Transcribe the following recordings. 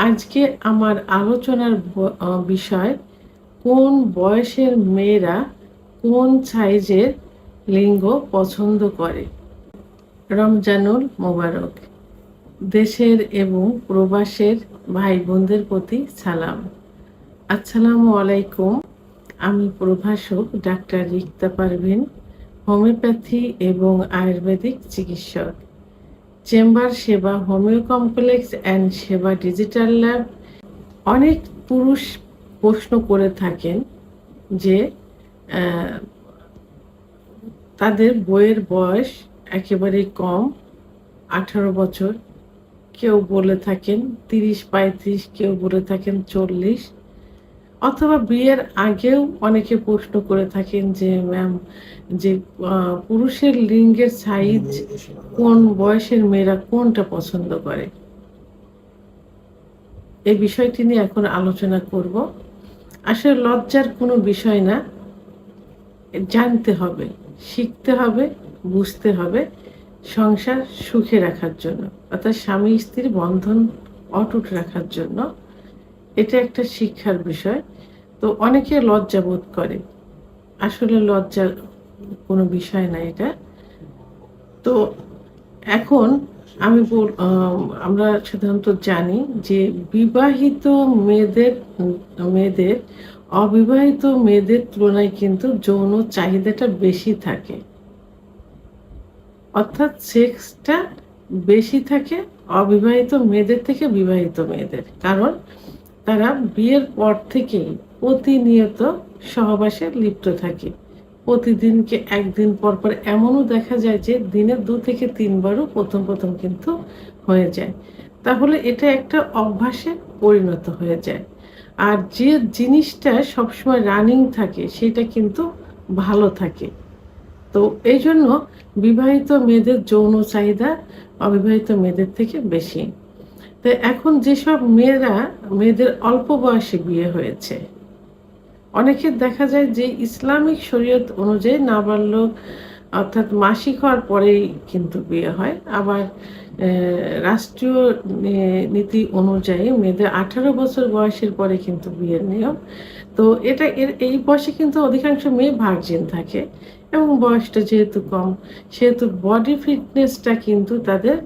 আজকে আমার আলোচনার বিষয় কোন বয়সের মেয়েরা কোন সাইজের লিঙ্গ পছন্দ করে। রমজানুল মোবারক। দেশের এবং প্রবাসের ভাই বোনদের প্রতি সালাম। আসসালামু আলাইকুম। আমি প্রভাষক ডাক্তার রিক্তা পারভিন, হোমিওপ্যাথি এবং আয়ুর্বেদিক চিকিৎসক। চেম্বার সেবা, হোমিও কমপ্লেক্স অ্যান্ড সেবা ডিজিটাল ল্যাব। অনেক পুরুষ প্রশ্ন করে থাকেন যে তাদের বইয়ের বয়স একেবারেই কম, 18 বছর, কেউ বলে থাকেন 30-35, কেউ বলে থাকেন 40, অথবা বিয়ের আগেও অনেকে প্রশ্ন করে থাকেন যে ম্যাম, যে পুরুষের লিঙ্গের সাইজ কোন বয়সের মেয়েরা কোনটা পছন্দ করে। এই বিষয়টি নিয়ে এখন আলোচনা করব। আসলে লজ্জার কোনো বিষয় না, জানতে হবে, শিখতে হবে, বুঝতে হবে সংসার সুখে রাখার জন্য, অর্থাৎ স্বামী স্ত্রীর বন্ধন অটুট রাখার জন্য। এটা একটা শিক্ষার বিষয়। তো অনেকে লজ্জা বোধ করে, আসলে লজ্জার কোনো বিষয় না এটা। তো এখন আমরা সাধারণত জানি যে বিবাহিত মেয়েদের অবিবাহিত মেয়েদের তুলনায় কিন্তু যৌন চাহিদাটা বেশি থাকে, অর্থাৎ সেক্সটা বেশি থাকে অবিবাহিত মেয়েদের থেকে বিবাহিত মেয়েদের। কারণ তারা বিয়ের পর থেকেই প্রতিনিয়ত সহবাসে লিপ্ত থাকে। প্রতিদিনকে একদিন পর পর এমনও দেখা যায় যে দিনে 2 থেকে 3 বারও প্রথম কিন্তু হয়ে যায়। তাহলে এটা একটা অভ্যাসে পরিণত হয়ে যায়। আর যে জিনিসটা সবসময় রানিং থাকে সেটা কিন্তু ভালো থাকে। তো এই জন্য বিবাহিত মেয়েদের যৌন চাহিদা অবিবাহিত মেয়েদের থেকে বেশি। তো এখন যেসব মেয়েদের অল্প বয়সে বিয়ে হয়েছে, অনেকের দেখা যায় যে ইসলামিক শরীয়ত অনুযায়ী নাবালক অর্থাৎ মাসিক হওয়ার পরেই কিন্তু বিয়ে হয়। আবার রাষ্ট্রীয় নীতি অনুযায়ী মেয়েদের 18 বছর বয়সের পরে কিন্তু বিয়ের নিয়ম। তো এই বয়সে কিন্তু অধিকাংশ মেয়ে ভার্জিন থাকে এবং বয়সটা যেহেতু কম, সেহেতু বডি ফিটনেসটা কিন্তু তাদের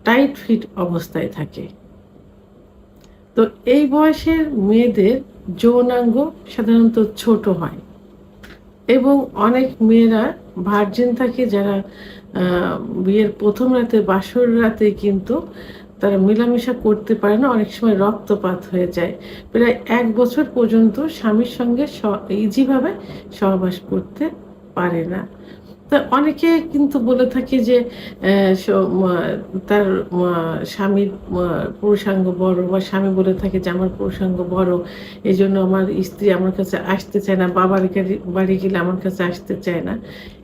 টাইট ফিট অবস্থায় থাকে। তো এই বয়সের মেয়েদের যৌনাঙ্গ সাধারণত ছোট হয় এবং অনেক মেয়েরা ভার্জিন থাকে, যারা বিয়ের প্রথম রাতে, বাসর রাতে কিন্তু তারা মেলামেশা করতে পারে না, অনেক সময় রক্তপাত হয়ে যায়। প্রায় 1 বছর পর্যন্ত স্বামীর সঙ্গে ইজিভাবে সহবাস করতে পারে না। তো অনেকে কিন্তু বলে থাকে যে তার স্বামীর পুরুষাঙ্গ বড়, বা স্বামী বলে থাকে যে আমার পুরুষাঙ্গ বড়, এই জন্য আমার স্ত্রী আমার কাছে আসতে চায় না, বাবার বাড়ি গেলে আমার কাছে আসতে চায় না,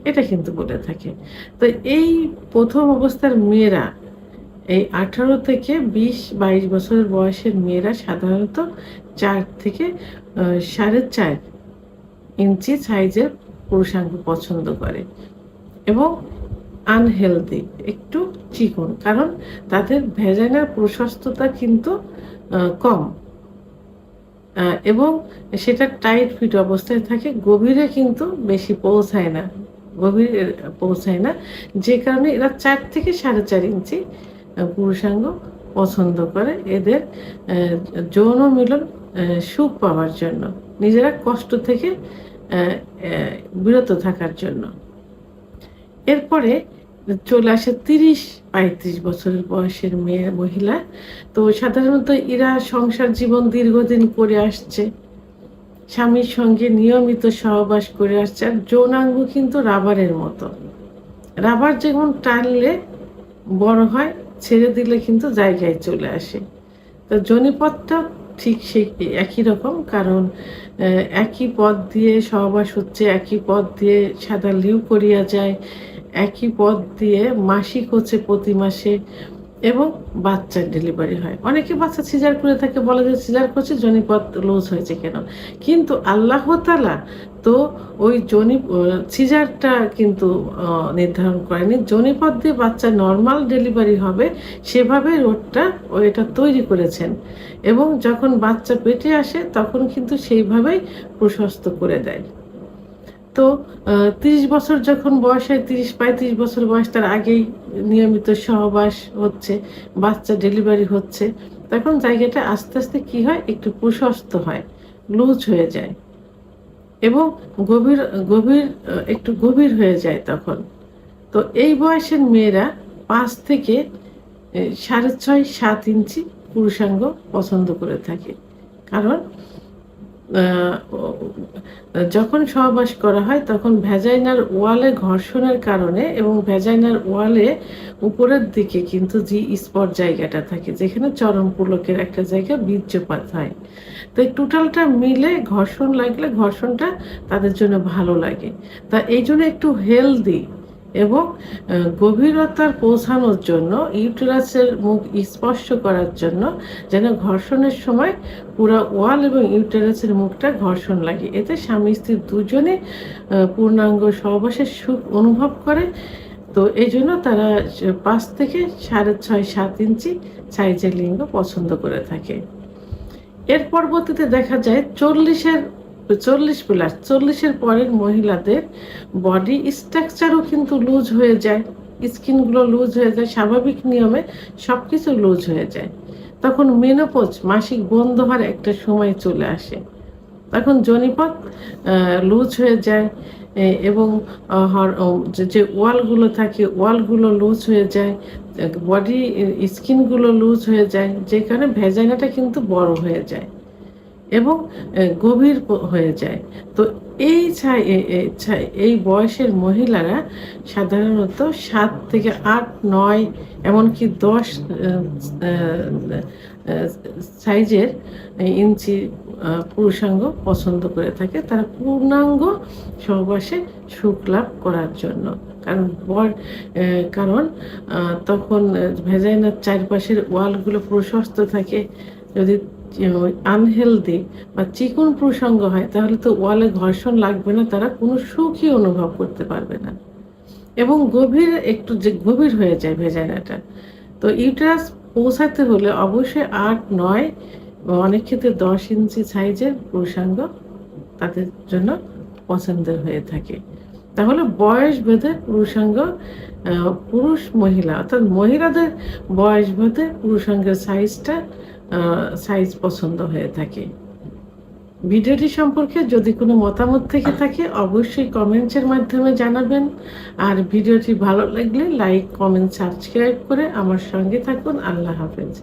এটা কিন্তু বলে থাকে। তো এই প্রথম অবস্থার মেয়েরা, এই 18 থেকে 20-22 বছরের বয়সের মেয়েরা সাধারণত 4 থেকে 4.5 ইঞ্চি সাইজের পুরুষাঙ্গ পছন্দ করে এবং আনহেলদি, একটু চিকন, কারণ তাদের ভ্যাজাইনার প্রশস্ততা কিন্তু কম এবং সেটা টাইট ফিট অবস্থায় থাকে, গভীরে কিন্তু বেশি পৌঁছায় না, যে কারণে এরা 4 থেকে 4.5 ইঞ্চি পুরুষাঙ্গ পছন্দ করে এদের যৌন মিলন সুখ পাওয়ার জন্য, নিজেরা কষ্ট থেকে বিরত থাকার জন্য। এরপরে চলে আসে 30-35 বছরের বয়সের মহিলা। তো সাধারণত এরা সংসার জীবন দীর্ঘদিন করে আসছে, স্বামীর সঙ্গে নিয়মিত সহবাস করে আসছে, আর যৌনাঙ্গ কিন্তু রাবারের মতো। রাবার যেমন টানলে বড় হয়, ছেড়ে দিলে কিন্তু জায়গায় চলে আসে। তো যোনিপথটা ঠিক সেই একই রকম, কারণ একই পথ দিয়ে সহবাস হচ্ছে, একই পথ দিয়ে সাদা লিউ করিয়া যায়, একই পথ দিয়ে মাসিক হচ্ছে প্রতি মাসে, এবং বাচ্চার ডেলিভারি হয়। অনেকে বাচ্চা সিজার করে থাকে, বলে যে সিজার করছে যোনিপথ লুজ হয়েছে কেন, কিন্তু আল্লাহ তাআলা তো ওই সিজারটা কিন্তু নির্ধারণ করেনি। যোনিপথ দিয়ে বাচ্চা নর্মাল ডেলিভারি হবে সেভাবে রোডটা এটা তৈরি করেছেন, এবং যখন বাচ্চা পেটে আসে তখন কিন্তু সেইভাবেই প্রশস্ত করে দেয়। তো ৩০ বছর যখন বয়স হয়, ৩০-৩৫ বছর বয়স, তার আগেই নিয়মিত সহবাস হচ্ছে, বাচ্চা ডেলিভারি হচ্ছে, তখন জায়গাটা আস্তে আস্তে কি হয়, একটু প্রশস্ত হয়, লুজ হয়ে যায় এবং গভীর গভীর একটু গভীর হয়ে যায় তখন। তো এই বয়সের মেয়েরা ৫ থেকে ৬.৫-৭ ইঞ্চি পুরুষাঙ্গ পছন্দ করে থাকে। কারণ যখন সহবাস করা হয় তখন ভ্যাজাইনার ওয়ালে ঘর্ষণের কারণে এবং ভ্যাজাইনার ওয়ালে উপরের দিকে কিন্তু জি স্পট জায়গাটা থাকে, যেখানে চরম পুলকের একটা জায়গা বীর্যপাত হয়। তো এই টোটালটা মিলে ঘর্ষণ লাগলে ঘর্ষণটা তাদের জন্য ভালো লাগে। তা এই জন্য একটু হেলদি এবং গভীরতার পৌঁছানোর জন্য, ইউটেরাসের মুখ স্পর্শ করার জন্য, যেন ঘর্ষণের সময় পুরো ওয়াল এবং ইউটেরাসের মুখটা ঘর্ষণ লাগে, এতে স্বামী স্ত্রী দুজনে পূর্ণাঙ্গ সহবাসের সুখ অনুভব করে। তো এই জন্য তারা ৫ থেকে ৬.৫-৭ ইঞ্চি সাইজের লিঙ্গ পছন্দ করে থাকে। এর পরবর্তীতে দেখা যায় 40+, পরের মহিলাদের বডি স্ট্রাকচারও কিন্তু লুজ হয়ে যায়, স্কিনগুলো লুজ হয়ে যায়, স্বাভাবিক নিয়মে সবকিছু লুজ হয়ে যায়। তখন মেনোপজ, মাসিক বন্ধ হওয়ার একটা সময় চলে আসে, তখন যোনিপথ লুজ হয়ে যায় এবং যে ওয়ালগুলো থাকে ওয়ালগুলো লুজ হয়ে যায়, বডি স্কিনগুলো লুজ হয়ে যায়, যে কারণে ভ্যাজাইনাটা কিন্তু বড় হয়ে যায় এবং গভীর হয়ে যায়। তো এই বয়সের মহিলারা সাধারণত ৭ থেকে ৮, ৯, এমনকি ১০ সাইজের ইঞ্চি পুরুষাঙ্গ পছন্দ করে থাকে, তারা পূর্ণাঙ্গ সহবাসে সুখ লাভ করার জন্য। কারণ তখন ভ্যাজাইনার চারপাশের ওয়ালগুলো প্রশস্ত থাকে। যদি আনহেলদি বা চিকন প্রসঙ্গ হয় তাহলে তো ওয়ালে ঘর্ষণ লাগবে না, তারা কোনো সুখই অনুভব করতে পারবে না এবং একটু যে গভীর হয়ে যায় ভেজাইনাটা। তো ইউটেরাস পৌঁছাতে হলে অবশ্যই ৮, ৯, অনেক ক্ষেত্রে ১০ ইঞ্চি সাইজের পুরুষাঙ্গ তাদের জন্য পছন্দের হয়ে থাকে। তাহলে বয়স ভেদে পুরুষাঙ্গ, পুরুষ মহিলা অর্থাৎ মহিলাদের বয়স ভেদে পুরুষাঙ্গের সাইজ পছন্দ হয়ে থাকে। ভিডিওটি সম্পর্কে যদি কোনো মতামত থেকে থাকে অবশ্যই কমেন্টসের মাধ্যমে জানাবেন। আর ভিডিওটি ভালো লাগলে লাইক, কমেন্ট, সাবস্ক্রাইব করে আমার সঙ্গে থাকুন। আল্লাহ হাফেজ।